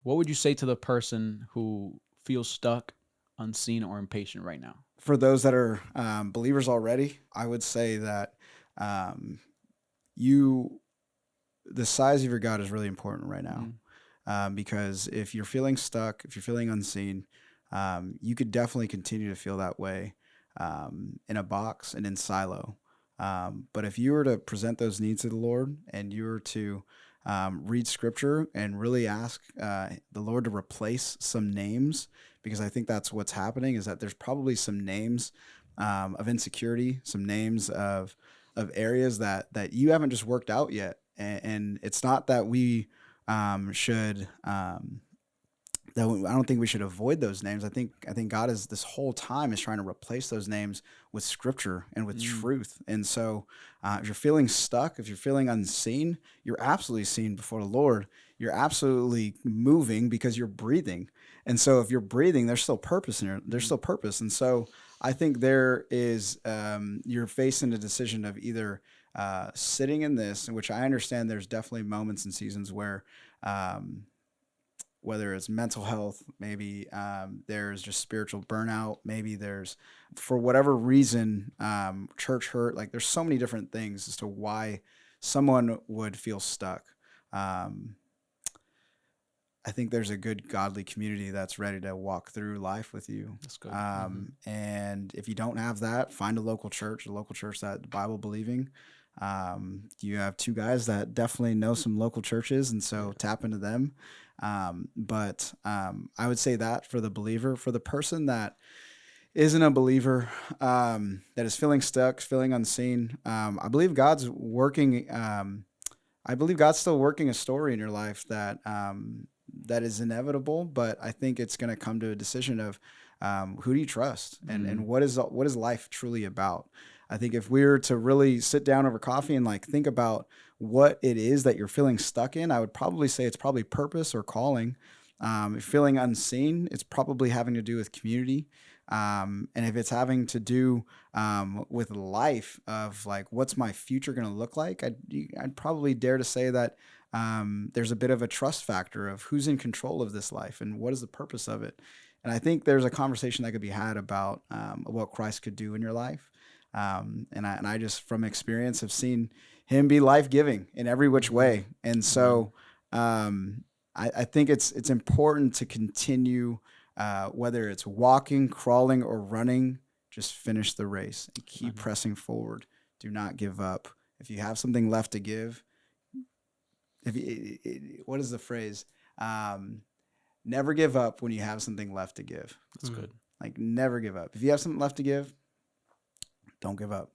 What would you say to the person who feels stuck, unseen, or impatient right now? For those that are believers already, I would say that um, you the size of your God is really important right now. Mm, Because if you're feeling stuck, if you're feeling unseen, you could definitely continue to feel that way in a box and in silo. But if you were to present those needs to the Lord and you were to read scripture and really ask the Lord to replace some names, because I think that's what's happening, is that there's probably some names of insecurity, some names of areas that you haven't just worked out yet. And it's not that we should I don't think we should avoid those names. I think God is this whole time is trying to replace those names with Scripture and with mm, truth. And so, if you're feeling stuck, if you're feeling unseen, you're absolutely seen before the Lord. You're absolutely moving because you're breathing. And so, if you're breathing, there's still purpose in it. There's mm, still purpose. And so, I think there is you're facing a decision of either sitting in this, in which I understand there's definitely moments and seasons where. Whether it's mental health, maybe there's just spiritual burnout, maybe there's, for whatever reason, church hurt. Like there's so many different things as to why someone would feel stuck. Um, I think there's a good godly community that's ready to walk through life with you. that's good. And if you don't have that, find a local church that Bible believing. You have two guys that definitely know some local churches, and so Yeah. tap into them. But I would say that for the believer, for the person that isn't a believer, that is feeling stuck, feeling unseen, I believe God's working. I believe God's still working a story in your life that is inevitable, but I think it's going to come to a decision of who do you trust and Mm, what is life truly about. I think if we were to really sit down over coffee and like think about what it is that you're feeling stuck in, I would probably say it's probably purpose or calling. If feeling unseen, it's probably having to do with community. And if it's having to do with life of like, what's my future going to look like? I'd probably dare to say that there's a bit of a trust factor of who's in control of this life and what is the purpose of it. And I think there's a conversation that could be had about what Christ could do in your life. And I just, from experience, have seen him be life giving in every which mhm, way. And amen. so I think it's important to continue, whether it's walking, crawling, or running, just finish the race and keep Amen. pressing forward. Do not give up. If you have something left to give, if you, what is the phrase? Um, Never give up when you have something left to give. That's Mm. good. Like never give up. If you have something left to give, don't give up.